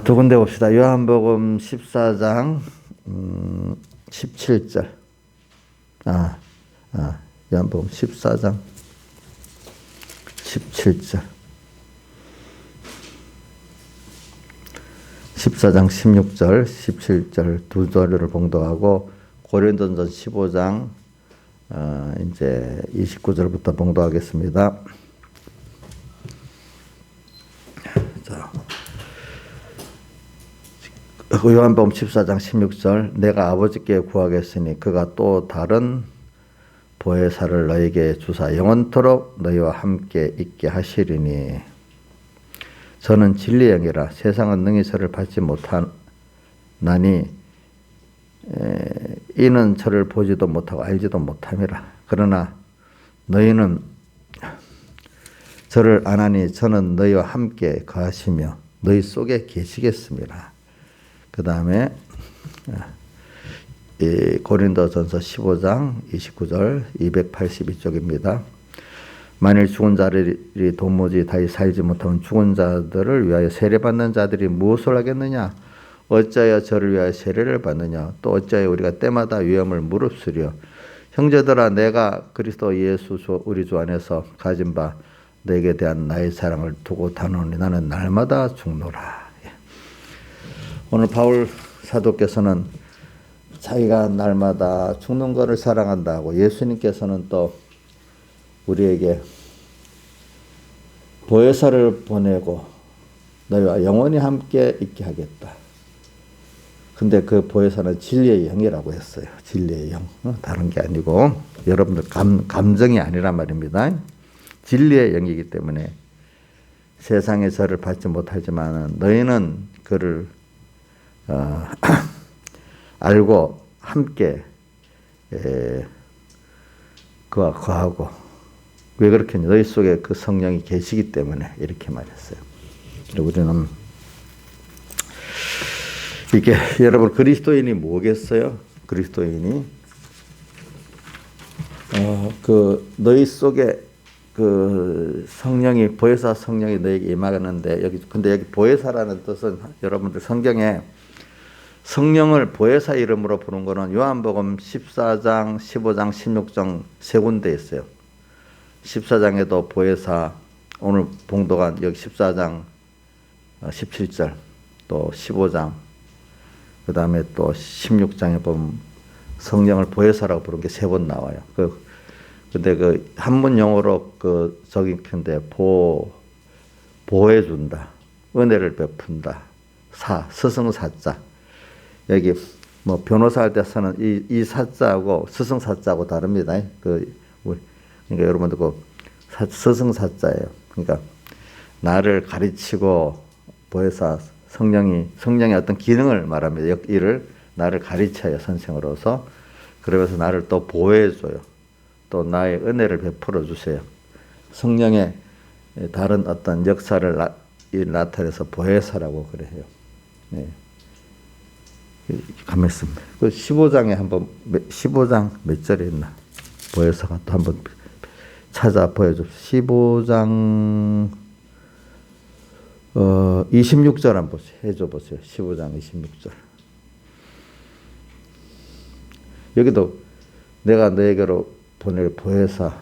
두 군데 봅시다. 요한복음 14장 17절. 요한복음 14장 17절. 14장 16절, 17절 두 절을 봉독하고 고린도전 15장 이제 29절부터 봉독하겠습니다. 자, 요한복음 14장 16절. 내가 아버지께 구하겠으니 그가 또 다른 보혜사를 너희에게 주사 영원토록 너희와 함께 있게 하시리니 저는 진리의 영이라 세상은 능히 저를 받지 못하나니 이는 저를 보지도 못하고 알지도 못함이라. 그러나 너희는 저를 아나니 저는 너희와 함께 거하시며 너희 속에 계시겠습니다. 그 다음에 고린도전서 15장 29절 282쪽입니다. 만일 죽은 자들이 도무지 다시 살지 못하면 죽은 자들을 위하여 세례받는 자들이 무엇을 하겠느냐? 어찌하여 저를 위하여 세례를 받느냐? 또 어찌하여 우리가 때마다 위험을 무릅쓰려? 형제들아, 내가 그리스도 예수 우리 주 안에서 가진 바 너에게 대한 나의 사랑을 두고 다노니 나는 날마다 죽노라. 오늘 바울 사도께서는 자기가 날마다 죽는 것을 사랑한다고, 예수님께서는 또 우리에게 보혜사를 보내고 너희와 영원히 함께 있게 하겠다. 근데 그 보혜사는 진리의 영이라고 했어요. 진리의 영. 다른 게 아니고 여러분들 감정이 아니란 말입니다. 진리의 영이기 때문에 세상에 저를 받지 못하지만 너희는 그를 알고 함께 그와 거하고, 왜 그렇게 했냐? 너희 속에 그 성령이 계시기 때문에 이렇게 말했어요. 우리는 이게 여러분 그리스도인이 뭐겠어요? 그리스도인이 너희 속에 그 성령이, 보혜사 성령이 너에게 임하는데 근데 여기 보혜사라는 뜻은 여러분들 성경에 성령을 보혜사 이름으로 부른 거는 요한복음 14장, 15장, 16장 세 군데 있어요. 14장에도 보혜사, 오늘 봉독한 여기 14장 17절, 또 15장, 그 다음에 또 16장에 보면 성령을 보혜사라고 부른 게 세 번 나와요. 근데 그 한문 용어로 적용한데 보호해준다, 은혜를 베푼다, 스승사자. 여기 뭐 변호사 할 때 쓰는 이 사자하고 스승사자하고 다릅니다. 그러니까 여러분들 스승사자예요. 그러니까 나를 가르치고, 보혜사 성령의 어떤 기능을 말합니다. 이를 나를 가르쳐요, 선생으로서. 그러면서 나를 또 보호해줘요. 또 나의 은혜를 베풀어 주세요. 성령의 다른 어떤 역사를 나타내서 보혜사라고 그래요. 네. 가만 있습니다. 15장에 15장 몇 절에 있나? 보혜사가 또 한번 찾아 보여줍시다. 15장 26절 한번 해줘 보세요. 15장 26절. 여기도 내가 너에게로 보낼 보혜사,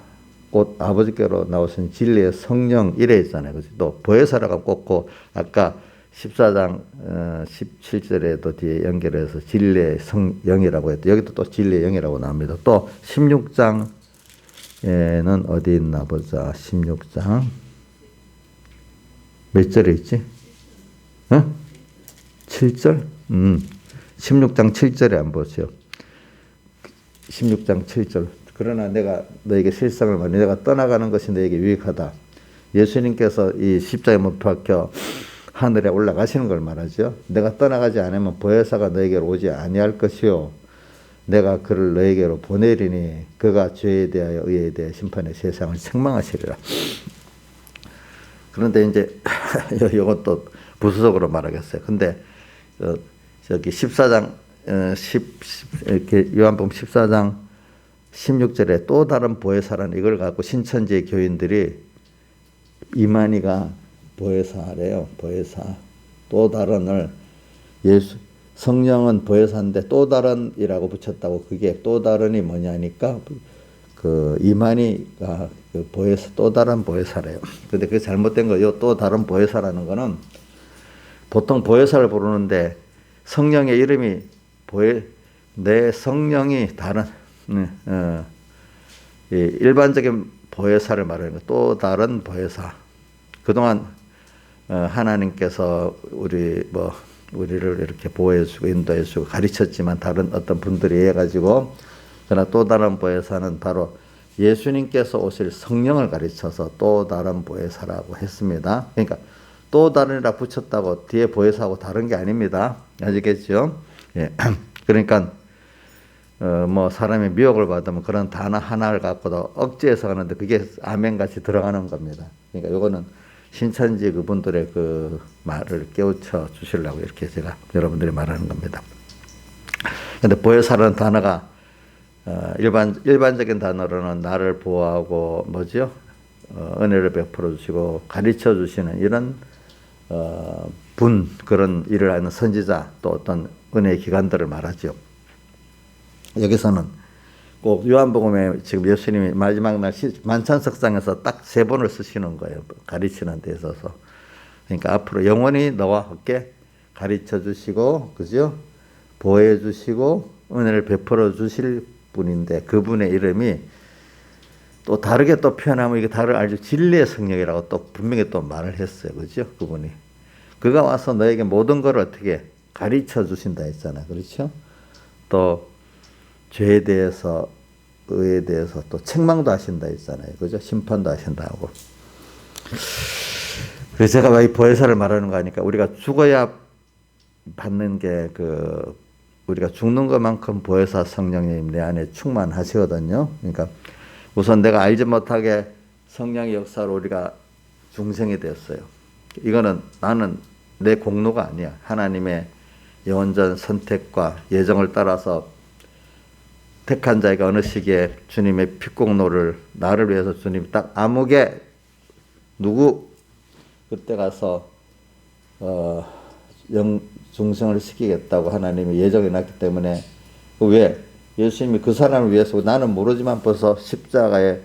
곧 아버지께로 나오신 진리의 성령, 이래 있잖아요. 그렇지? 또 보혜사라고 꼽고, 아까 14장 17절에도 뒤에 연결해서 진리의 영이라고 했죠. 여기도 또 진리의 영이라고 나옵니다. 또 16장에는 어디 있나 보자. 16장 몇 절에 있지? 7절? 16장 7절에 한번 보세요. 16장 7절. 그러나 내가 너에게 실상을 말하니 내가 떠나가는 것이 너에게 유익하다. 예수님께서 이 십자가에 못 박혀 하늘에 올라가시는 걸 말하죠. 내가 떠나가지 않으면 보혜사가 너에게로 오지 아니할 것이요, 내가 그를 너에게로 보내리니 그가 죄에 대하여 의에 대하여 심판의 세상을 책망하시리라. 그런데 이제 이것도 부수적으로 말하겠어요. 근데 저기 14장 이렇게 요한복음 14장 16절에 또 다른 보혜사라는 이걸 갖고 신천지의 교인들이 이만희가 보혜사래요. 보혜사. 또 다른을 성령은 보혜사인데 또 다른이라고 붙였다고 그게 또 다른이 뭐냐니까 그 이만희가 그 보혜사 또 다른 보혜사래요. 근데 그게 잘못된 거요. 또 다른 보혜사라는 거는 보통 보혜사를 부르는데 성령의 이름이 내 성령이 다른 일반적인 보혜사를 말하는 거. 또 다른 보혜사. 그동안 하나님께서 우리를 이렇게 보호해주고 인도해주고 가르쳤지만 다른 어떤 분들이 해가지고 그러나 또 다른 보혜사는 바로 예수님께서 오실 성령을 가르쳐서 또 다른 보혜사라고 했습니다. 그러니까 또 다른이라 붙였다고 뒤에 보혜사하고 다른 게 아닙니다. 아시겠죠? 예. 그러니까 사람이 미혹을 받으면 그런 단어 하나를 갖고도 억지해서 하는데 그게 아멘같이 들어가는 겁니다. 그러니까 요거는 신천지 그분들의 그 말을 깨우쳐 주시려고 이렇게 제가 여러분들이 말하는 겁니다. 근데 보혜사라는 단어가 일반적인 단어로는 나를 보호하고 은혜를 베풀어 주시고 가르쳐 주시는 이런 그런 일을 하는 선지자 또 어떤 은혜의 기관들을 말하죠. 여기서는 꼭 요한복음에 지금 예수님이 마지막 날 만찬석상에서 딱 3번을 쓰시는 거예요. 가르치는 데 있어서. 그러니까 앞으로 영원히 너와 함께 가르쳐 주시고, 그죠? 보호해 주시고, 은혜를 베풀어 주실 분인데, 그분의 이름이 또 다르게 또 표현하면 이게 알죠. 진리의 성령이라고 또 분명히 또 말을 했어요. 그죠? 그분이. 그가 와서 너에게 모든 걸 어떻게 가르쳐 주신다 했잖아요. 그렇죠? 또 죄에 대해서, 의에 대해서 또 책망도 하신다 했잖아요. 그죠? 심판도 하신다고. 그래서 제가 왜 이 보혜사를 말하는 거 하니까 우리가 죽어야 받는 게 우리가 죽는 것만큼 보혜사 성령님 내 안에 충만하시거든요. 그러니까 우선 내가 알지 못하게 성령의 역사로 우리가 중생이 됐어요. 이거는 나는 내 공로가 아니야. 하나님의 예언전 선택과 예정을 따라서 택한 자에게 어느 시기에 주님의 핏공로를 나를 위해서 주님 딱 암흑에 그때 가서 중생을 시키겠다고 하나님이 예정해 놨기 때문에 왜 예수님이 그 사람을 위해서 나는 모르지만 벌써 십자가에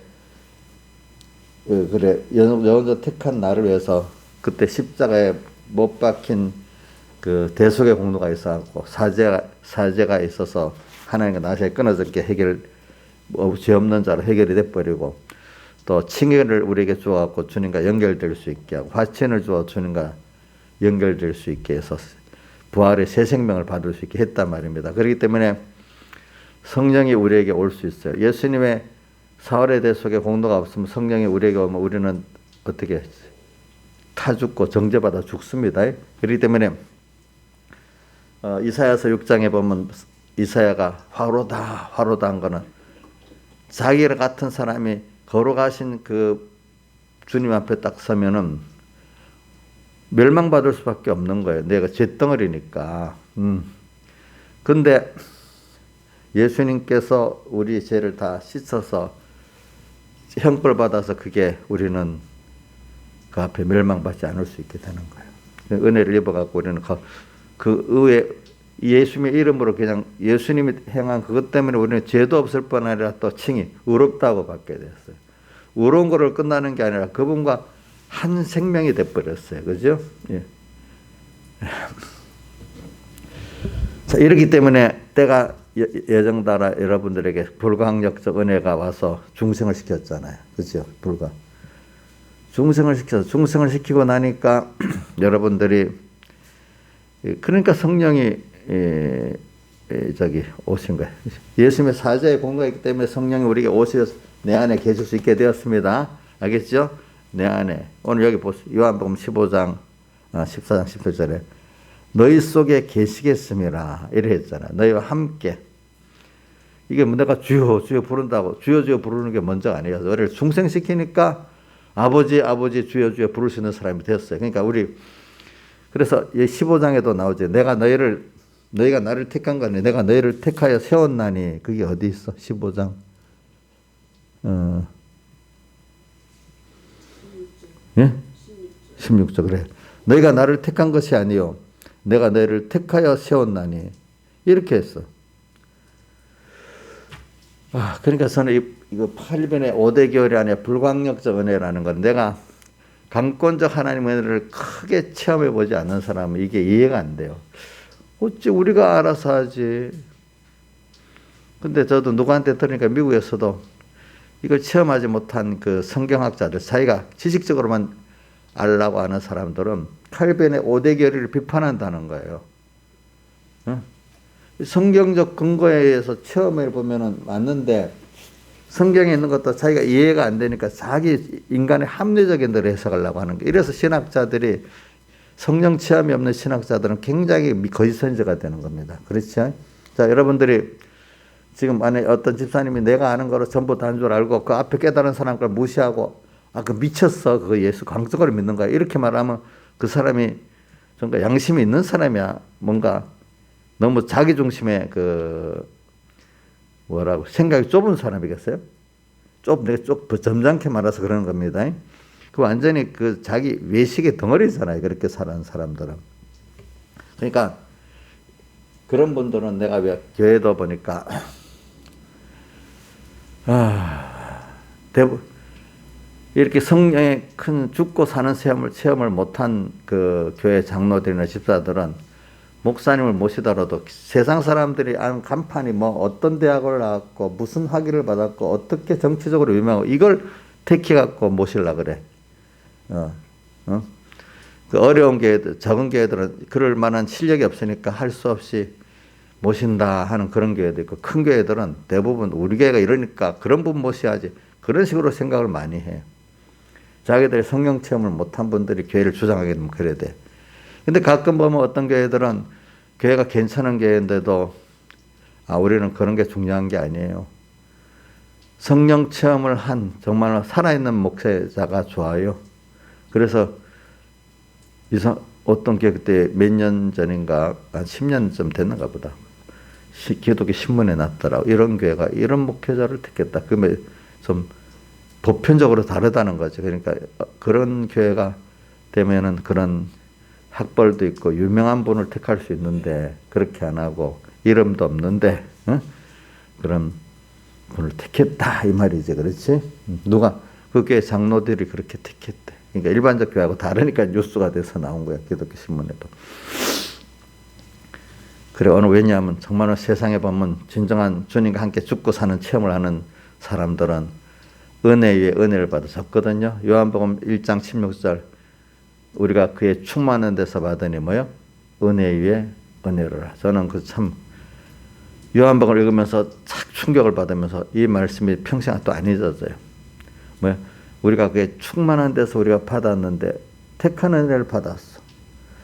예언전 택한 나를 위해서 그때 십자가에 못 박힌 그 대속의 공로가 있어갖고 사제가 있어서 하나님과 나 사이에 끊어졌게 죄 없는 자로 해결이 돼버리고 또 칭의를 우리에게 주어갖고 주님과 연결될 수 있게 하고 화친을 주어 주님과 연결될 수 있게 해서 부활의 새 생명을 받을 수 있게 했단 말입니다. 그렇기 때문에 성령이 우리에게 올 수 있어요. 예수님의 사흘의 대속의 공로가 없으면 성령이 우리에게 오면 우리는 어떻게 타 죽고 정죄받아 죽습니다. 그렇기 때문에 이사야서 6장에 보면 이사야가 화로다 한 거는 자기 같은 사람이 걸어가신 그 주님 앞에 딱 서면은 멸망받을 수밖에 없는 거예요. 내가 잿덩어리니까. 근데 예수님께서 우리 죄를 다 씻어서 형벌 받아서 그게 우리는 그 앞에 멸망받지 않을 수 있게 되는 거예요. 은혜를 입어갖고 우리는 그 의에 예수님의 이름으로 그냥 예수님이 행한 그것 때문에 우리는 죄도 없을 뿐 아니라 또 칭이 의롭다고 받게 됐어요. 의로운 거를 끝나는 게 아니라 그분과 한 생명이 돼버렸어요. 그죠? 예. 자, 이렇기 때문에 때가 예정 따라 여러분들에게 불가항력적 은혜가 와서 중생을 시켰잖아요. 그죠? 중생을 시키고 나니까 여러분들이 그러니까 성령이 오신 거예요. 예수님의 사자의 공로이기 때문에 성령이 우리에게 오셔서 내 안에 계실 수 있게 되었습니다. 알겠죠? 내 안에. 오늘 여기 보세요. 요한복음 14장 17절에 너희 속에 계시겠음이라 이래 했잖아. 너희와 함께. 이게 내가 주여 주여 부른다고 주여 주여 부르는 게 먼저가 아니에요. 너희를 중생시키니까 아버지 주여 주여 부를 수 있는 사람이 되었어요. 그러니까 그래서 15장에도 나오죠. 너희가 나를 택한 거니 내가 너희를 택하여 세웠나니 그게 어디 있어? 15장 16절 그래. 너희가 나를 택한 것이 아니요 내가 너희를 택하여 세웠나니. 이렇게 했어. 그러니까 저는 이거 8번의 5대 교회 안에 불광력적 은혜라는 건 내가 강권적 하나님의 은혜를 크게 체험해 보지 않는 사람은 이게 이해가 안 돼요. 어찌 우리가 알아서 하지. 근데 저도 누구한테 들으니까 미국에서도 이걸 체험하지 못한 그 성경학자들, 자기가 지식적으로만 알라고 하는 사람들은 칼빈의 5대 교리를 비판한다는 거예요. 성경적 근거에 의해서 체험해 보면은 맞는데 성경에 있는 것도 자기가 이해가 안 되니까 자기 인간의 합리적인 대로 해석하려고 하는 거예요. 이래서 신학자들이 성령 체험이 없는 신학자들은 굉장히 거짓선지자가 되는 겁니다. 그렇죠? 자, 여러분들이 지금 만약에 어떤 집사님이 내가 아는 거로 전부 다인 줄 알고 그 앞에 깨달은 사람 걸 무시하고 그 미쳤어. 그거 예수 광적으로 믿는 거야. 이렇게 말하면 그 사람이 정말 양심이 있는 사람이야. 뭔가 너무 자기 중심의 생각이 좁은 사람이겠어요? 내가 점잖게 말해서 그러는 겁니다. 그 완전히 자기 외식의 덩어리잖아요. 그렇게 사는 사람들은. 그러니까 그런 분들은 내가 왜 교회도 보니까 대부분 이렇게 성령의 큰 죽고 사는 체험을 못한 그 교회 장로들이나 집사들은 목사님을 모시더라도 세상 사람들이 아는 간판이 어떤 대학을 나왔고 무슨 학위를 받았고 어떻게 정치적으로 유명하고 이걸 택해갖고 모시려고 그래. 그 어려운 교회들, 적은 교회들은 그럴 만한 실력이 없으니까 할 수 없이 모신다 하는 그런 교회도 있고, 큰 교회들은 대부분 우리 교회가 이러니까 그런 분 모셔야지, 그런 식으로 생각을 많이 해요. 자기들이 성령 체험을 못한 분들이 교회를 주장하게 되면 그래야 돼. 근데 가끔 보면 어떤 교회들은 교회가 괜찮은 교회인데도 우리는 그런 게 중요한 게 아니에요. 성령 체험을 한 정말 살아있는 목회자가 좋아요. 그래서 어떤 교회 그때 몇 년 전인가 한 10년쯤 됐는가 보다. 기독교 신문에 났더라고. 이런 교회가 이런 목회자를 택했다. 그러면 좀 보편적으로 다르다는 거죠. 그러니까 그런 교회가 되면은 그런 학벌도 있고 유명한 분을 택할 수 있는데 그렇게 안 하고 이름도 없는데 그런 분을 택했다 이 말이지. 그렇지? 누가 그 교회 장로들이 그렇게 택했대. 그러니까 일반적 교회하고 다르니까 뉴스가 돼서 나온 거야. 기독교 신문에도. 그래, 왜냐하면 정말로 세상에 보면 진정한 주님과 함께 죽고 사는 체험을 하는 사람들은 은혜 위에 은혜를 받으셨거든요. 요한복음 1장 16절 우리가 그의 충만한 데서 받으니 뭐요? 은혜 위에 은혜를. 저는 요한복음을 읽으면서 착 충격을 받으면서 이 말씀이 평생 또 안 잊어져요. 뭐야? 우리가 그의 충만한 데서 우리가 받았는데 택한 은혜를 받았어.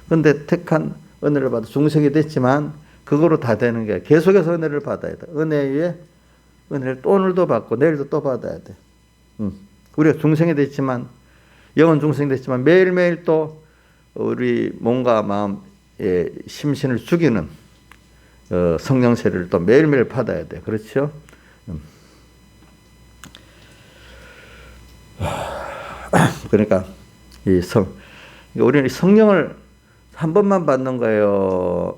근데 택한 은혜를 받아 중생이 됐지만 그거로 다 되는 게 계속해서 은혜를 받아야 돼. 은혜 위에 은혜를 또 오늘도 받고 내일도 또 받아야 돼. 우리가 중생이 됐지만 영은 중생이 됐지만 매일매일 또 우리 몸과 마음의 심신을 죽이는 성령 세례를 또 매일매일 받아야 돼. 그렇죠? 그러니까 우리는 성령을 한 번만 받는 거예요.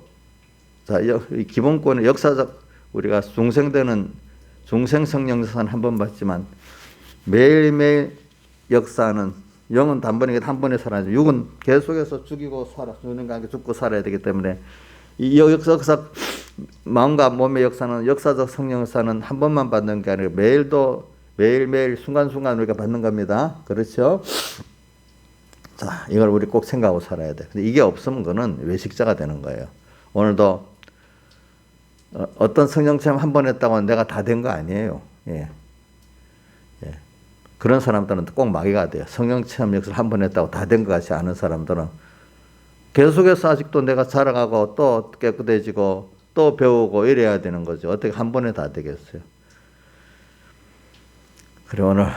자, 이 기본권은 역사적 우리가 중생 성령 역사는 한 번 받지만 매일매일 역사는 영은 단번에 한 번에 살아야죠. 육은 계속해서 죽이고 주님과 함께 죽고 살아야 되기 때문에 이 역사 마음과 몸의 역사는 역사적 성령 역사는 한 번만 받는 게 아니라 매일매일 순간순간 우리가 받는 겁니다. 그렇죠? 자, 이걸 우리 꼭 생각하고 살아야 돼. 근데 이게 없으면 그는 외식자가 되는 거예요. 오늘도 어떤 성령 체험 한 번 했다고 내가 다 된 거 아니에요. 예. 그런 사람들은 꼭 마귀가 돼요. 성령 체험 역사를 한 번 했다고 다 된 것 같지 않은 사람들은 계속해서 아직도 내가 자라가고 또 깨끗해지고 또 배우고 이래야 되는 거죠. 어떻게 한 번에 다 되겠어요. 그래, 오늘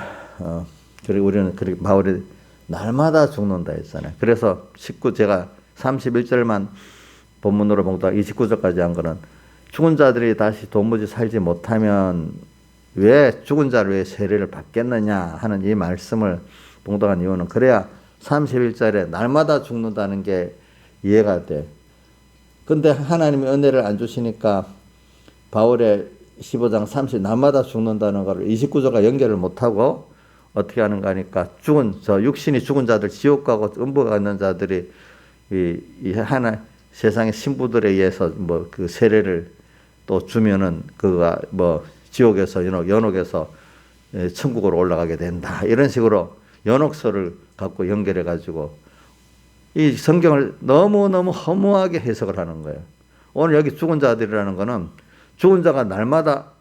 그리고 우리는 바울이 날마다 죽는다 했잖아요. 그래서 제가 31절만 본문으로 봉독 29절까지 한 거는 죽은 자들이 다시 도무지 살지 못하면 왜 죽은 자를 왜 세례를 받겠느냐 하는 이 말씀을 봉독한 이유는 그래야 30일절에 날마다 죽는다는 게 이해가 돼. 근데 하나님이 은혜를 안 주시니까 바울의 15장 30 날마다 죽는다는 거를 29절과 연결을 못하고 어떻게 하는가 하니까 육신이 죽은 자들, 지옥 가고 음부가 있는 자들이 이 하나 세상의 신부들에 의해서 뭐 그 세례를 또 주면은 그가 뭐 지옥에서 연옥에서 천국으로 올라가게 된다. 이런 식으로 연옥서를 갖고 연결해 가지고 이 성경을 너무너무 허무하게 해석을 하는 거예요. 오늘 여기 죽은 자들이라는 거는 죽은 자가 날마다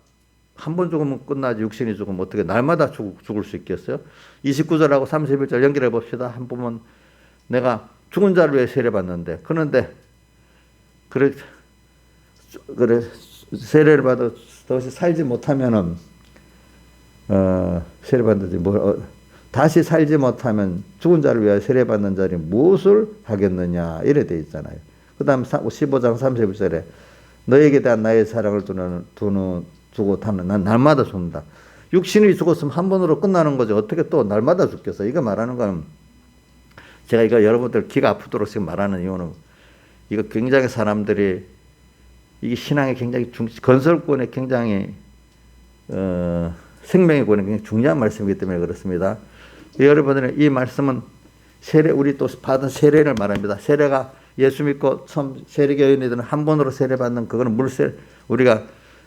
한 번 죽으면 끝나지, 육신이 죽으면 어떻게 날마다 죽을 수 있겠어요? 29절하고 31절 연결해 봅시다. 한 번은 내가 죽은 자를 위해 세례받는데, 그런데 그래 세례를 받아 다시 살지 못하면은 세례받는지 다시 살지 못하면 죽은 자를 위하여 세례받는 자리 무엇을 하겠느냐 이래 돼 있잖아요. 그 다음 15장 31절에 너에게 대한 나의 사랑을 두고 타는 난 날마다 죽는다. 육신이 죽었으면 한 번으로 끝나는 거죠. 어떻게 또 날마다 죽겠어. 이거 말하는 거는 제가 이거 여러분들 귀가 아프도록 지금 말하는 이유는 이거 굉장히 사람들이 이게 신앙에 굉장히 건설권에 굉장히 생명의 권에 굉장히 중요한 말씀이기 때문에 그렇습니다. 여러분들은 이 말씀은 우리 또 받은 세례를 말합니다. 세례가 예수 믿고 처음 세례교인이들은 한 번으로 세례받는 그거는 물세, 우리가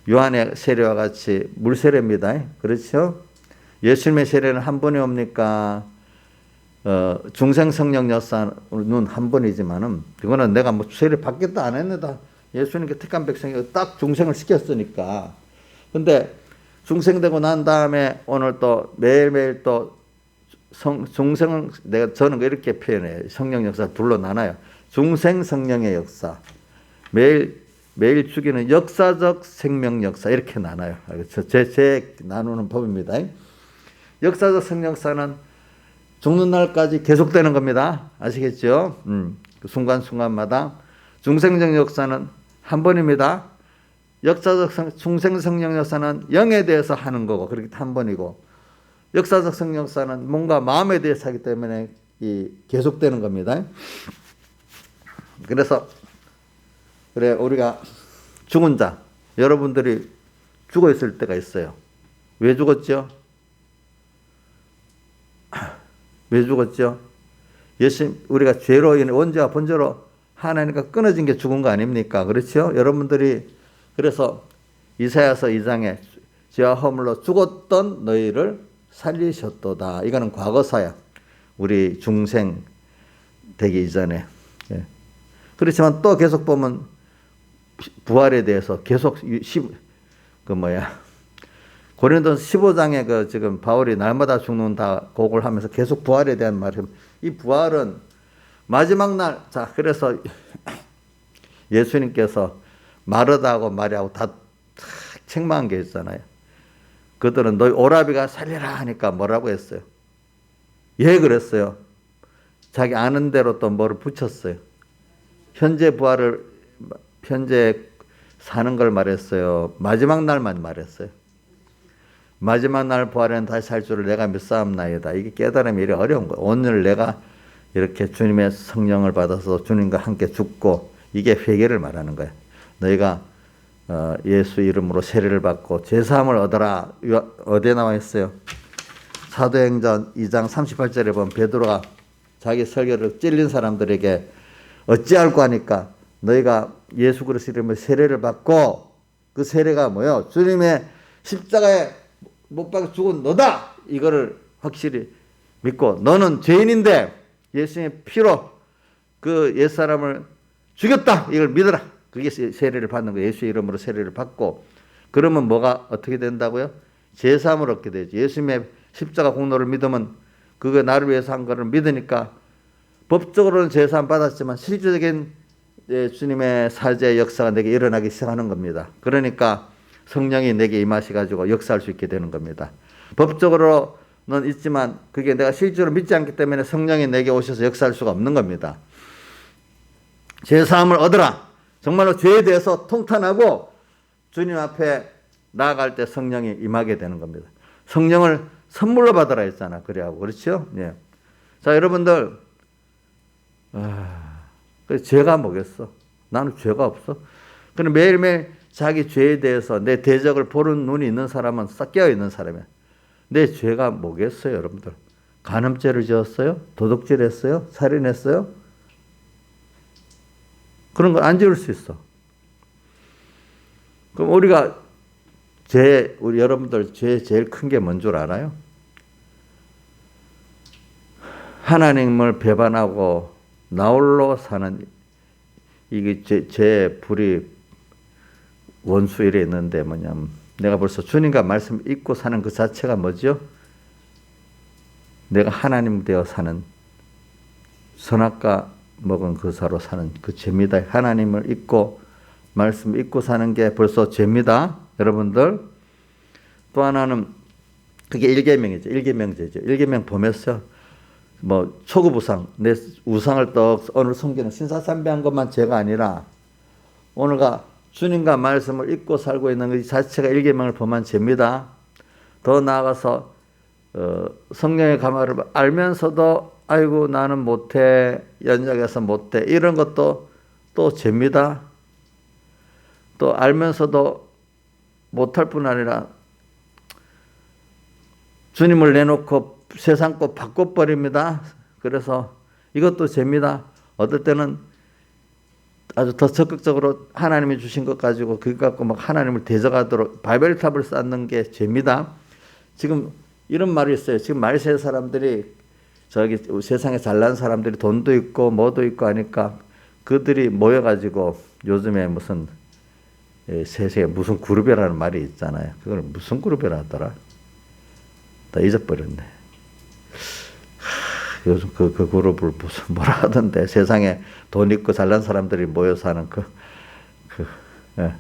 요한의 세례와 같이 물세례입니다. 그렇죠? 예수님의 세례는 한 번이 옵니까? 중생성령 역사는 한 번이지만은 그거는 내가 뭐 세례 받겠다 안 했는다. 예수님께 택한 백성이 딱 중생을 시켰으니까. 근데 중생되고 난 다음에 오늘 또 매일매일 또 중생은 저는 이렇게 표현해요. 성령 역사 둘로 나눠요. 중생 성령의 역사. 매일 죽이는 역사적 생명 역사 이렇게 나눠요. 제 나누는 법입니다. 역사적 생명 역사는 죽는 날까지 계속되는 겁니다. 아시겠죠? 그 순간순간마다. 중생적 역사는 한 번입니다. 역사적 중생 성령 역사는 영에 대해서 하는 거고 그렇게 한 번이고 역사적 성령 역사는 뭔가 마음에 대해서 하기 때문에 계속되는 겁니다. 그래서 우리가 죽은 자 여러분들이 죽어 있을 때가 있어요. 왜 죽었죠? 왜 죽었죠? 우리가 죄로 인해 원죄와 번제로 하나님과 끊어진 게 죽은 거 아닙니까? 그렇죠? 여러분들이 그래서 이사야서 2장에 죄와 허물로 죽었던 너희를 살리셨도다. 이거는 과거사야. 우리 중생 되기 이전에. 그렇지만 또 계속 보면 부활에 대해서 계속 고린도서 15장에 지금 바울이 날마다 죽는다 곡을 하면서 계속 부활에 대한 말을 이 부활은 마지막 날 그래서 예수님께서 마르다하고 마리아하고 다 책망한 게 있잖아요. 그들은 너희 오라비가 살리라 하니까 뭐라고 했어요? 예, 그랬어요. 자기 아는 대로 또 뭐를 붙였어요. 현재 사는 걸 말했어요. 마지막 날만 말했어요. 마지막 날 부활에는 다시 살 줄을 내가 믿사옵나이다. 이게 깨달음이 이래 어려운 거예요. 오늘 내가 이렇게 주님의 성령을 받아서 주님과 함께 죽고 이게 회개를 말하는 거예요. 너희가 예수 이름으로 세례를 받고 제사함을 얻어라. 어디에 나와 있어요? 사도행전 2장 38절에 보면 베드로가 자기 설교를 찔린 사람들에게 어찌할꼬 하니까 너희가 예수 그리스도 이름으로 세례를 받고 그 세례가 뭐요? 주님의 십자가에 못 박혀 죽은 너다. 이거를 확실히 믿고 너는 죄인인데 예수님의 피로 그 옛사람을 죽였다. 이걸 믿어라. 그게 세례를 받는 거예요. 예수 이름으로 세례를 받고 그러면 뭐가 어떻게 된다고요? 제사함을 얻게 되죠. 예수님의 십자가 공로를 믿으면 그거 나를 위해서 한 거를 믿으니까 법적으로는 제사함 받았지만 실질적인 주님의 사죄의 역사가 내게 일어나기 시작하는 겁니다. 그러니까 성령이 내게 임하셔가지고 역사할 수 있게 되는 겁니다. 법적으로는 있지만 그게 내가 실제로 믿지 않기 때문에 성령이 내게 오셔서 역사할 수가 없는 겁니다. 제사함을 얻으라. 정말로 죄에 대해서 통탄하고 주님 앞에 나아갈 때 성령이 임하게 되는 겁니다. 성령을 선물로 받으라 했잖아. 그래하고 그렇죠? 예. 자, 여러분들, 죄가 뭐겠어? 나는 죄가 없어. 그럼 매일매일 자기 죄에 대해서 내 대적을 보는 눈이 있는 사람은 싹 깨어있는 사람이야. 내 죄가 뭐겠어요, 여러분들? 간음죄를 지었어요? 도둑질 했어요? 살인했어요? 그런 걸 안 지을 수 있어. 그럼 우리가 우리 여러분들 죄 제일 큰 게 뭔 줄 알아요? 하나님을 배반하고 나홀로 사는 이게 제 불이 원수일에 있는데 뭐냐면 내가 벌써 주님과 말씀 잊고 사는 그 자체가 뭐죠? 내가 하나님 되어 사는 선악과 먹은 그 사로 사는 그 죄입니다. 하나님을 잊고 말씀 잊고 사는 게 벌써 죄입니다. 여러분들. 또 하나는 그게 1계명이죠. 1계명죄죠. 1계명 범했어. 뭐 초급 우상, 내 우상을 오늘 섬기는 신사참배한 것만 죄가 아니라 오늘가 주님과 말씀을 잊고 살고 있는 것 자체가 1계명을 범한 죄입니다. 더 나아가서 성령의 감화를 알면서도 아이고 나는 못해, 연약해서 못해, 이런 것도 또 죄입니다. 또 알면서도 못할 뿐 아니라 주님을 내놓고 세상 것 바꿔버립니다. 그래서 이것도 죄입니다. 어떨 때는 아주 더 적극적으로 하나님이 주신 것 가지고 그거 갖고 막 하나님을 대적하도록 바벨탑을 쌓는 게 죄입니다. 지금 이런 말이 있어요. 지금 말세 사람들이 저기 세상에 잘난 사람들이 돈도 있고 뭐도 있고 하니까 그들이 모여가지고 요즘에 무슨 세상에 무슨 그룹이라는 말이 있잖아요. 그걸 무슨 그룹이라 하더라? 다 잊어버렸네. 요즘 그 그룹을 무슨 뭐라 하던데 세상에 돈 있고 잘난 사람들이 모여서 하는 예.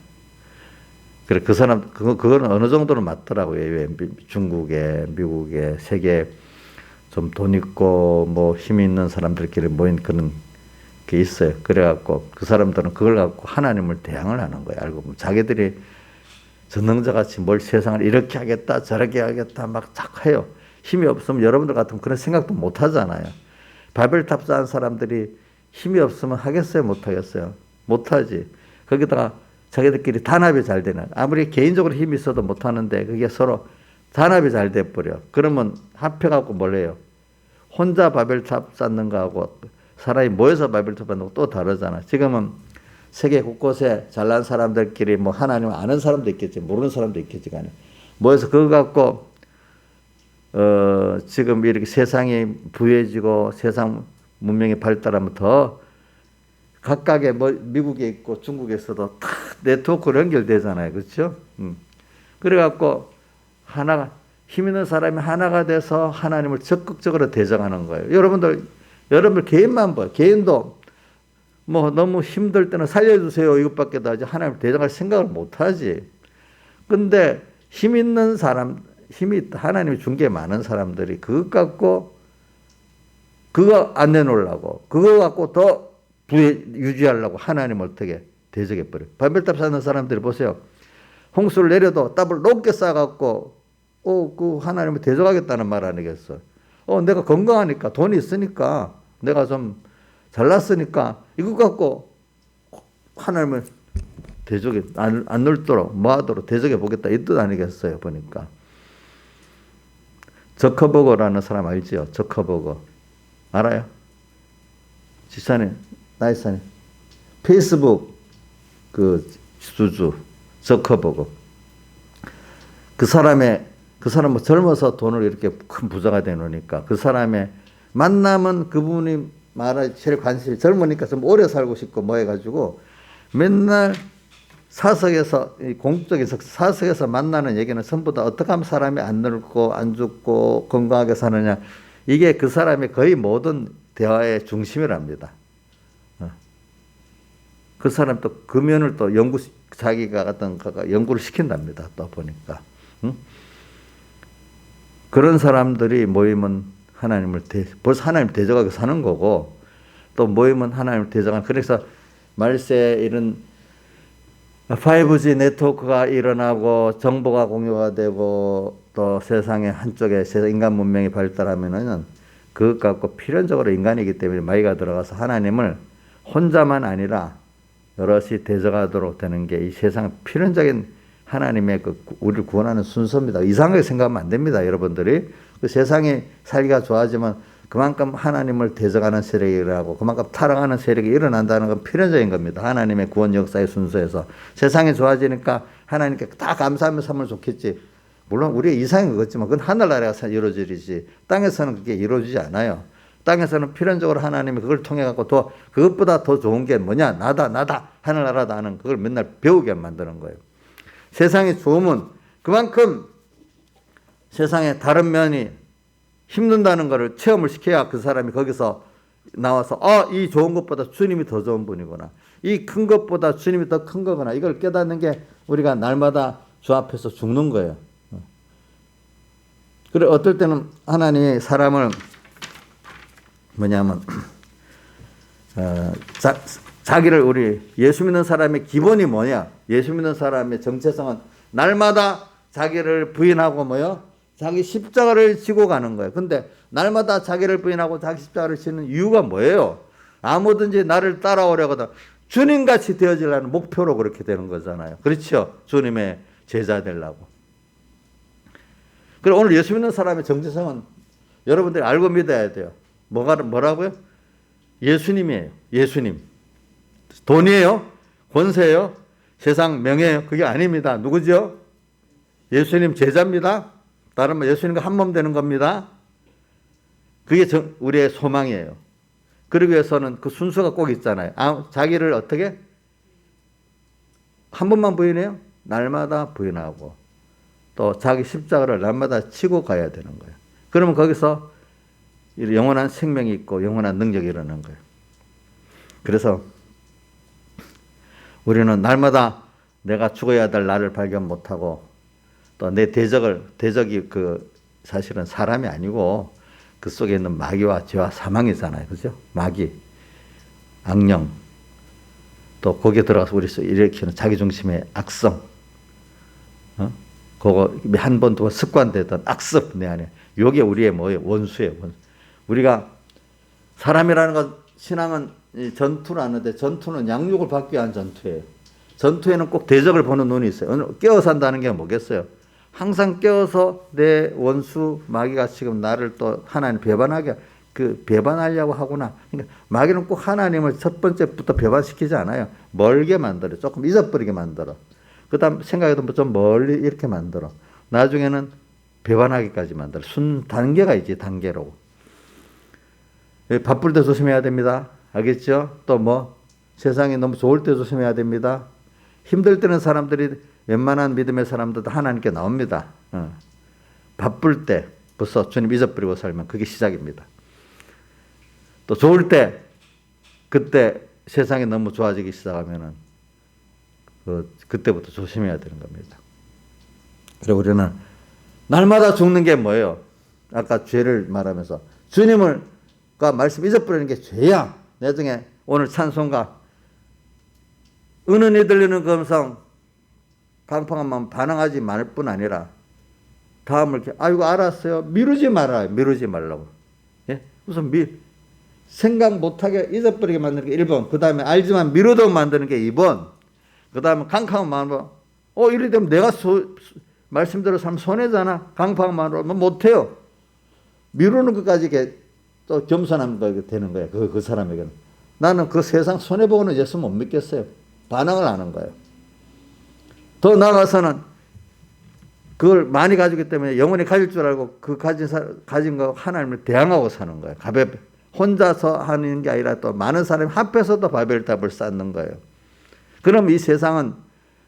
그래 그 사람 그거는 어느 정도는 맞더라고요. 중국에 미국에 세계 좀 돈 있고 뭐 힘이 있는 사람들끼리 모인 그런 게 있어요. 그래갖고 그 사람들은 그걸 갖고 하나님을 대항을 하는 거예요. 알고 보면 자기들이 전능자같이 뭘 세상을 이렇게 하겠다 저렇게 하겠다 막 착해요. 힘이 없으면 여러분들 같으면 그런 생각도 못 하잖아요. 바벨탑 쌓은 사람들이 힘이 없으면 하겠어요? 못 하겠어요? 못 하지. 거기다가 자기들끼리 단합이 잘 되는, 아무리 개인적으로 힘이 있어도 못 하는데 그게 서로 단합이 잘 돼버려. 그러면 합해갖고 뭘 해요? 혼자 바벨탑 쌓는 거하고 사람이 모여서 바벨탑 쌓는 거 또 다르잖아. 지금은 세계 곳곳에 잘난 사람들끼리 뭐 하나님 아는 사람도 있겠지, 모르는 사람도 있겠지. 모여서 그거 갖고 지금 이렇게 세상이 부유해지고 세상 문명이 발달하면 더 각각의 뭐 미국에 있고 중국에서도 다 네트워크로 연결되잖아요. 그렇죠? 그래갖고 하나가 힘 있는 사람이 하나가 돼서 하나님을 적극적으로 대적하는 거예요. 여러분들 개인만 봐요. 개인도 뭐 너무 힘들 때는 살려주세요 이것밖에 더 하지 하나님을 대적할 생각을 못 하지. 근데 힘 있는 사람, 하나님이 준 게 많은 사람들이 그것 갖고 그거 안 내놓으려고 그거 갖고 더 유지하려고 하나님을 어떻게 대적해버려. 바벨탑 쌓는 사람들이 보세요. 홍수를 내려도 답을 높게 쌓아갖고 그 하나님을 대적하겠다는 말 아니겠어. 내가 건강하니까 돈이 있으니까 내가 좀 잘났으니까 이거 갖고 하나님을 대적에 안 늘도록 뭐하도록 대적해 보겠다 이 뜻 아니겠어요. 보니까 저커버거라는 사람 알지요? 저커버거 알아요? 지사님, 나이사님, 페이스북 그 주주 저커버거. 그 사람은 뭐 젊어서 돈을 이렇게 큰 부자가 되놓으니까 그 사람의 만남은 그분이 말할 제일 관심이 젊으니까 좀 오래 살고 싶고 뭐 해가지고 맨날 사석에서 공적에서 사석에서 만나는 얘기는 전부 다 어떻게 하면 사람이 안 늙고 안 죽고 건강하게 사느냐, 이게 그 사람의 거의 모든 대화의 중심이랍니다. 그 사람 또 그 면을 또 자기가 어떤 연구를 시킨답니다. 또 보니까 그런 사람들이 모이면 벌써 하나님 대적하게 사는 거고, 또 모이면 하나님을 대적하는. 그래서 말세 이런 5G 네트워크가 일어나고 정보가 공유가 되고 또 세상의 한쪽에 인간 문명이 발달하면은 그것 갖고 필연적으로 인간이기 때문에 마귀가 들어가서 하나님을 혼자만 아니라 여럿이 대적하도록 되는 게 이 세상 필연적인 하나님의 우리를 구원하는 순서입니다. 이상하게 생각하면 안 됩니다. 여러분들이 그 세상이 살기가 좋아지면 그만큼 하나님을 대적하는 세력이라고 그만큼 타락하는 세력이 일어난다는 건 필연적인 겁니다. 하나님의 구원 역사의 순서에서 세상이 좋아지니까 하나님께 다 감사하며 살면 좋겠지. 물론 우리의 이상인 거겠지만 그건 하늘나라에서 이루어지지 땅에서는 그게 이루어지지 않아요. 땅에서는 필연적으로 하나님이 그걸 통해 갖고 더 그것보다 더 좋은 게 뭐냐 나다 하늘나라다 하는 그걸 맨날 배우게 만드는 거예요. 세상이 좋으면 그만큼 세상의 다른 면이 힘든다는 것을 체험을 시켜야 그 사람이 거기서 나와서 이 좋은 것보다 주님이 더 좋은 분이구나. 이 큰 것보다 주님이 더 큰 거구나. 이걸 깨닫는 게 우리가 날마다 주 앞에서 죽는 거예요. 그래 어떨 때는 하나님이 사람을 뭐냐면 자기를 우리 예수 믿는 사람의 기본이 뭐냐? 예수 믿는 사람의 정체성은 날마다 자기를 부인하고 뭐요? 자기 십자가를 지고 가는 거예요. 근데 날마다 자기를 부인하고 자기 십자가를 지는 이유가 뭐예요? 아무든지 나를 따라오려거든 주님같이 되어지려는 목표로 그렇게 되는 거잖아요. 그렇죠? 주님의 제자 되려고. 그리고 오늘 예수 믿는 사람의 정체성은 여러분들이 알고 믿어야 돼요. 뭐라고요? 예수님이에요. 예수님. 돈이에요? 권세예요? 세상 명예예요? 그게 아닙니다. 누구죠? 예수님 제자입니다. 다른 말 예수님과 한 몸 되는 겁니다. 그게 우리의 소망이에요. 그러기 위해서는 그 순서가 꼭 있잖아요. 자기를 어떻게? 한 번만 부인해요? 날마다 부인하고 또 자기 십자가를 날마다 치고 가야 되는 거예요. 그러면 거기서 영원한 생명이 있고 영원한 능력이 일어나는 거예요. 그래서 우리는 날마다 내가 죽어야 될 나를 발견 못하고 또 내 대적이 사실은 사람이 아니고 그 속에 있는 마귀와 죄와 사망이잖아요. 그죠? 마귀, 악령, 또 거기에 들어가서 우리 일으키는 자기중심의 악성, 그거 한 번, 두 번 습관되던 악습 내 안에. 이게 우리의 뭐예요? 원수예요. 우리가 사람이라는 건 신앙은 전투를 하는데 전투는 양육을 받기 위한 전투예요. 전투에는 꼭 대적을 보는 눈이 있어요. 깨어 산다는 게 뭐겠어요? 항상 깨어서 내 원수 마귀가 지금 나를 또 하나님 배반하려고 하구나. 그러니까 마귀는 꼭 하나님을 첫 번째부터 배반시키지 않아요. 멀게 만들어. 조금 잊어버리게 만들어. 그 다음 생각해도 좀 멀리 이렇게 만들어. 나중에는 배반하기까지 만들어. 단계가 있지, 단계로. 바쁠 때 조심해야 됩니다. 알겠죠? 또 세상이 너무 좋을 때 조심해야 됩니다. 힘들 때는 사람들이 웬만한 믿음의 사람들도 하나님께 나옵니다. 바쁠 때 벌써 주님 잊어버리고 살면 그게 시작입니다. 또 좋을 때 그때 세상이 너무 좋아지기 시작하면은 그때부터 조심해야 되는 겁니다. 그리고 우리는 날마다 죽는 게 뭐예요? 아까 죄를 말하면서 주님을 말씀 잊어버리는 게 죄야. 나중에 오늘 찬송가 은은히 들리는 그 음성 강팍한만 반항하지 말 뿐 아니라 다음을 이렇게 아이고 알았어요. 미루지 말라고. 예? 우선 생각 못하게 잊어버리게 만드는 게 1번. 그 다음에 알지만 미루도록 만드는 게 2번. 그 다음에 강팍한 마음으로 이래 되면 내가 말씀대로 살면 손해잖아. 강팍한 마음으로 못해요. 미루는 것까지 이렇게 또 겸손한 거 되는 거예요. 그 사람에게는. 나는 그 세상 손해보고는 예수 못 믿겠어요. 반항을 하는 거예요. 더 나아가서는 그걸 많이 가지기 때문에 영원히 가질 줄 알고 그 가진 거 하나님을 대항하고 사는 거예요. 혼자서 하는 게 아니라 또 많은 사람이 합해서도 바벨탑을 쌓는 거예요. 그럼 이 세상은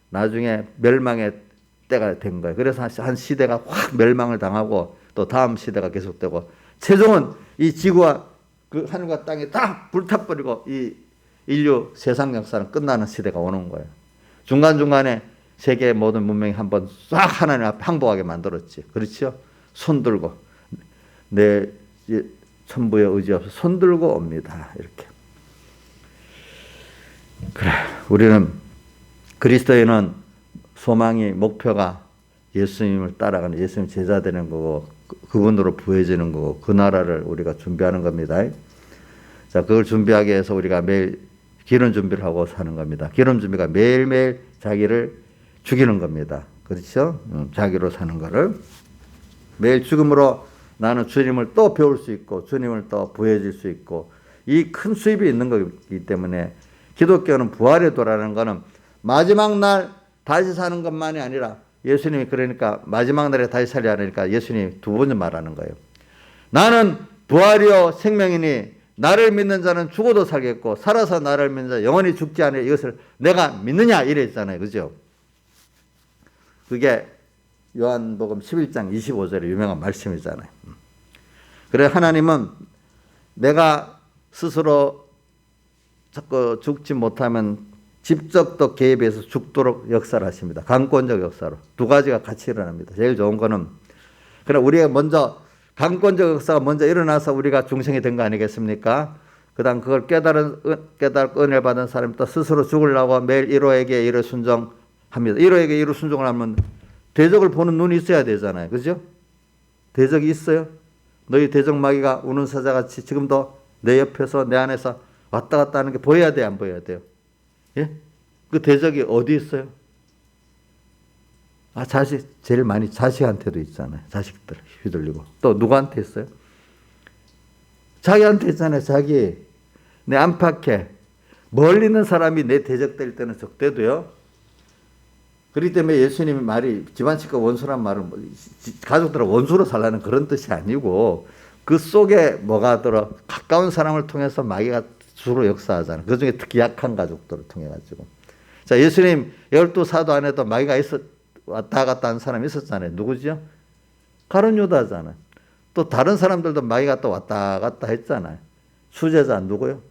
나중에 멸망의 때가 된 거예요. 그래서 한 시대가 확 멸망을 당하고 또 다음 시대가 계속되고 최종은 이 지구와 그 하늘과 땅이 다 불타버리고 이 인류 세상 역사는 끝나는 시대가 오는 거예요. 중간중간에 세계의 모든 문명이 한번 싹 하나님 앞에 항복하게 만들었지. 그렇죠? 손들고 내 천부에 의지 없어 손들고 옵니다. 이렇게. 그래. 우리는 그리스도인은 소망이 목표가 예수님을 따라가는 예수님 제자 되는 거고 그분으로 부해지는 거고 그 나라를 우리가 준비하는 겁니다. 자, 그걸 준비하기 위해서 우리가 매일 기름 준비를 하고 사는 겁니다. 기름 준비가 매일매일 자기를 죽이는 겁니다. 그렇죠? 자기로 사는 거를 매일 죽음으로 나는 주님을 또 배울 수 있고 주님을 또 부해질 수 있고 이 큰 수입이 있는 거기 때문에 기독교는 부활의 도라는 것은 마지막 날 다시 사는 것만이 아니라 예수님이 그러니까 마지막 날에 다시 살려 하니까 예수님이 두 번 말하는 거예요. 나는 부활이요 생명이니 나를 믿는 자는 죽어도 살겠고 살아서 나를 믿는 자 영원히 죽지 않으리 이것을 내가 믿느냐 이랬잖아요. 그죠? 그게 요한복음 11장 25절의 유명한 말씀이잖아요. 그래 하나님은 내가 스스로 자꾸 죽지 못하면 직접 또 개입해서 죽도록 역사를 하십니다. 강권적 역사로. 두 가지가 같이 일어납니다. 제일 좋은 거는 그럼 우리가 먼저 강권적 역사가 먼저 일어나서 우리가 중생이 된 거 아니겠습니까? 그 다음 그걸 깨달고 은혜를 받은 사람이 또 스스로 죽으려고 매일 1호에게 1호 순종합니다. 1호에게 1호 순종을 하면 대적을 보는 눈이 있어야 되잖아요. 그죠? 대적이 있어요? 너희 대적 마귀가 우는 사자같이 지금도 내 옆에서 내 안에서 왔다 갔다 하는 게 보여야 돼요? 안 보여야 돼요? 예? 그 대적이 어디 있어요? 제일 많이 자식한테도 있잖아요. 자식들 휘둘리고. 또 누구한테 있어요? 자기한테 있잖아요. 자기. 내 안팎에. 멀리 있는 사람이 내 대적될 때는 적대도요. 그렇기 때문에 예수님의 말이 집안 식구 원수란 말은 가족들을 원수로 살라는 그런 뜻이 아니고 그 속에 뭐가 들어 가까운 사람을 통해서 마귀가 주로 역사하잖아요. 그 중에 특히 약한 가족들을 통해 가지고. 자, 예수님 12사도 안에도 마귀가 왔다 갔다 하는 사람이 있었잖아요. 누구죠? 가룟 유다잖아요. 또 다른 사람들도 마귀가 또 왔다 갔다 했잖아요. 수제자 누구요?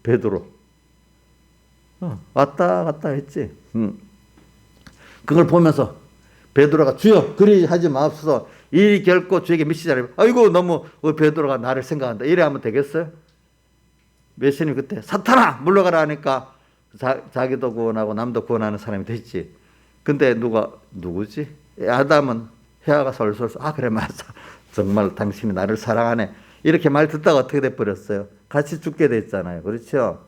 베드로. 왔다 갔다 했지. 그걸 보면서 베드로가 주여 그리 하지 마옵소서 이 결코 주에게 미치지 않으면 아이고 너무 베드로가 나를 생각한다 이래 하면 되겠어요? 예수님 그때 사탄아 물러가라 하니까 자기도 구원하고 남도 구원하는 사람이 됐지. 근데 누구지? 아담은 헤아가 솔솔 그래 맞아 정말 당신이 나를 사랑하네 이렇게 말 듣다가 어떻게 돼버렸어요? 같이 죽게 됐잖아요. 그렇죠?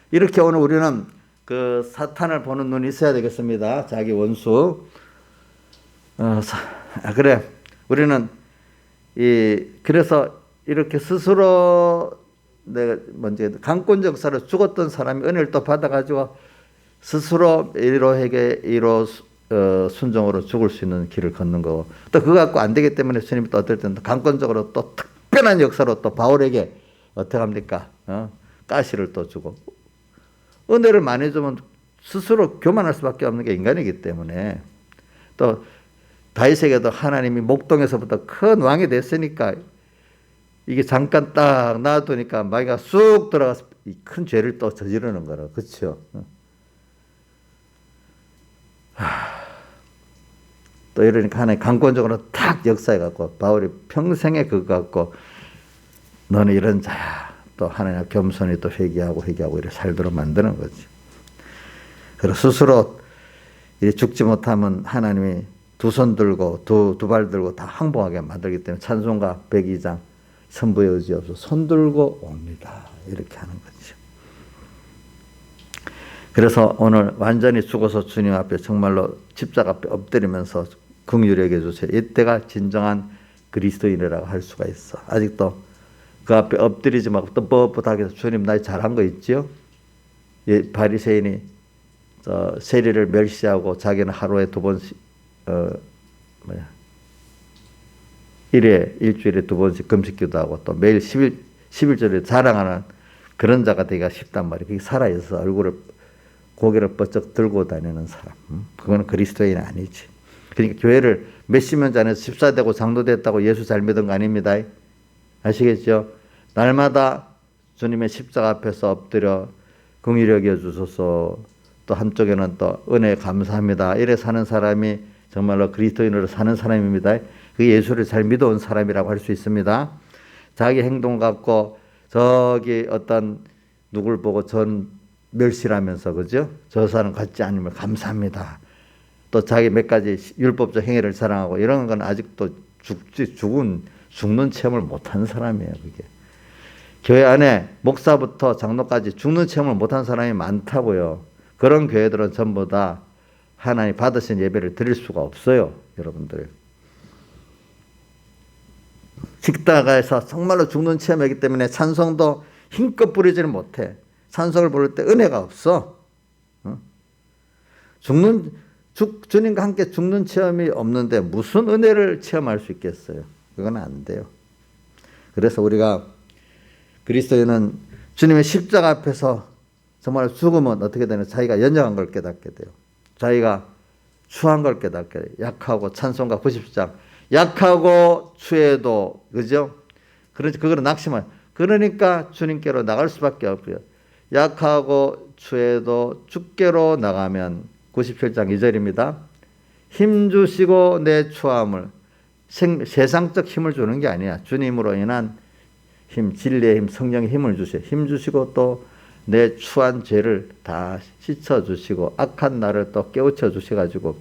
이렇게 오늘 우리는 그 사탄을 보는 눈이 있어야 되겠습니다. 자기 원수. 그래 우리는 그래서 이렇게 스스로 내가 먼저 강권적 역사로 죽었던 사람이 은혜를 또 받아가지고 스스로 1호에게 1호 순종으로 죽을 수 있는 길을 걷는 거고 또 그거 갖고 안 되기 때문에 주님이 또 어떨 때는 강권적으로 또 특별한 역사로 또 바울에게 어떻게 합니까? 가시를 또 주고 은혜를 많이 주면 스스로 교만할 수밖에 없는 게 인간이기 때문에 또 다윗에게도 하나님이 목동에서부터 큰 왕이 됐으니까 이게 잠깐 딱 놔두니까 마귀가 쑥 들어가서 큰 죄를 또 저지르는 거라. 그렇죠? 또 이러니까 하나님 강권적으로 탁 역사해갖고 바울이 평생에 그거 갖고 너는 이런 자야. 또 하나님 겸손히 또 회개하고 이렇게 살도록 만드는 거지. 그래서 스스로 죽지 못하면 하나님이 두 손 들고 두 발 들고 다 항복하게 만들기 때문에 찬송가 102장 선부의 의지 없어 손 들고 옵니다. 이렇게 하는 거죠. 그래서 오늘 완전히 죽어서 주님 앞에 정말로 십자가 앞에 엎드리면서 긍휼히 여겨주세요. 이때가 진정한 그리스도인이라고 할 수가 있어. 아직도 그 앞에 엎드리지 말고 또 뻣뻣하게 해서 주님 나 잘한 거 있지요? 바리새인이 세리를 멸시하고 자기는 하루에 2번씩 일주일에 2번씩 금식기도 하고 또 매일 11절에 자랑하는 그런 자가 되기가 쉽단 말이에요. 그게 살아있어서 고개를 번쩍 들고 다니는 사람. 그거는 그리스도인 아니지. 그러니까 교회를 몇십 년 전에 집사되고 장로됐다고 예수 잘 믿은 거 아닙니다. 아시겠죠? 날마다 주님의 십자가 앞에서 엎드려 긍휼히 여겨 주소서. 또 한쪽에는 또 은혜 감사합니다. 이래 사는 사람이 정말로 그리스도인으로 사는 사람입니다. 그 예수를 잘 믿어온 사람이라고 할 수 있습니다. 자기 행동 갖고 저기 어떤 누굴 보고 전 멸시하면서 그죠? 저 사람 같지 않으면 감사합니다. 또 자기 몇 가지 율법적 행위를 자랑하고 이런 건 아직도 죽는 체험을 못한 사람이에요. 그게 교회 안에 목사부터 장로까지 죽는 체험을 못한 사람이 많다고요. 그런 교회들은 전부 다 하나님 받으신 예배를 드릴 수가 없어요, 여러분들. 식당에서 정말로 죽는 체험이기 때문에 찬송도 힘껏 부르지는 못해. 찬송을 부를 때 은혜가 없어. 주님과 함께 죽는 체험이 없는데 무슨 은혜를 체험할 수 있겠어요? 그건 안 돼요. 그래서 우리가 그리스도인은 주님의 십자가 앞에서 정말 죽으면 어떻게 되냐? 자기가 연약한 걸 깨닫게 돼요. 자기가 추한 걸 깨닫게 돼요. 약하고 찬송가 90장. 약하고 추해도, 그죠? 그거는 낙심한. 그러니까 주님께로 나갈 수밖에 없고요. 약하고 추해도 주께로 나가면 97장 2절입니다. 힘 주시고 내 추함을, 세상적 힘을 주는 게 아니야. 주님으로 인한 힘, 진리의 힘, 성령의 힘을 주세요. 힘 주시고 또 내 추한 죄를 다 씻어주시고 악한 나를 또 깨우쳐 주셔가지고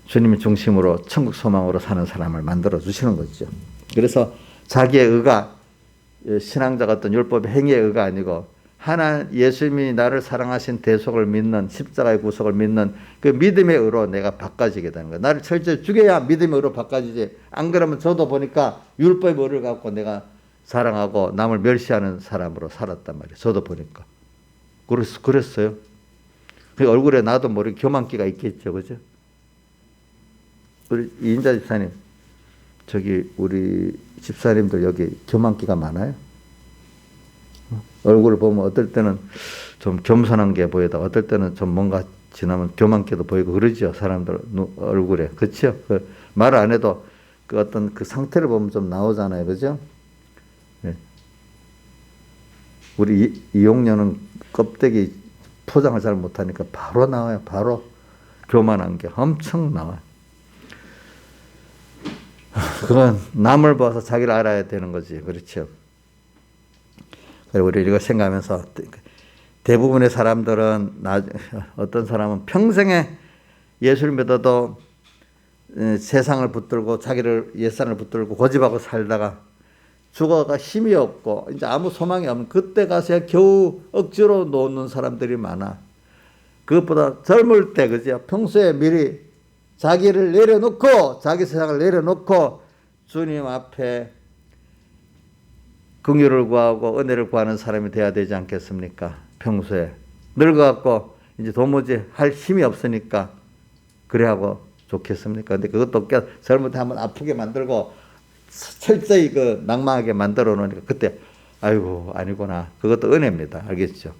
주님의 중심으로 천국 소망으로 사는 사람을 만들어 주시는 거죠. 그래서 자기의 의가, 신앙자가 어떤 율법의 행위의 의가 아니고 예수님이 나를 사랑하신 대속을 믿는, 십자가의 구속을 믿는 그 믿음의 의로 내가 바꿔지게 되는 거예요. 나를 철저히 죽여야 믿음의 의로 바꿔지지. 안 그러면 저도 보니까 율법의 의를 갖고 내가 사랑하고 남을 멸시하는 사람으로 살았단 말이에요. 저도 보니까. 그랬어요. 그 얼굴에 나도 모르게 교만기가 있겠죠. 그죠? 우리 이인자 집사님, 우리 집사님들 여기 교만기가 많아요. 얼굴을 보면 어떨 때는 좀 겸손한 게 보이다가 어떨 때는 좀 뭔가 지나면 교만기도 보이고 그러죠. 사람들 얼굴에. 그렇죠? 말 안 해도 그 어떤 그 상태를 보면 좀 나오잖아요. 그죠? 네. 우리 이용녀는 껍데기 포장을 잘 못하니까 바로 나와요. 바로 교만한 게 엄청 나와요. 그건 남을 봐서 자기를 알아야 되는 거지. 그렇죠? 그리고 우리 이거 생각하면서 대부분의 사람들은 어떤 사람은 평생에 예수를 믿어도 세상을 붙들고 자기를 옛사람을 붙들고 고집하고 살다가 죽어가 힘이 없고 이제 아무 소망이 없는 그때 가서야 겨우 억지로 놓는 사람들이 많아. 그것보다 젊을 때, 그죠? 평소에 미리 자기를 내려놓고 자기 세상을 내려놓고 주님 앞에 긍휼을 구하고 은혜를 구하는 사람이 돼야 되지 않겠습니까? 평소에 늙어갖고 이제 도무지 할 힘이 없으니까 그래 하고 좋겠습니까? 근데 그것도 젊을 때 한번 아프게 만들고 철저히 낭망하게 만들어 놓으니까 그때 아이고 아니구나. 그것도 은혜입니다. 알겠죠?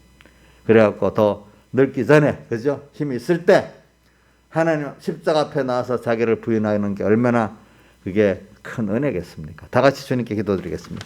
그래갖고 더 늙기 전에, 그죠? 힘이 있을 때 하나님 십자가 앞에 나와서 자기를 부인하는 게 얼마나 그게 큰 은혜겠습니까? 다 같이 주님께 기도드리겠습니다.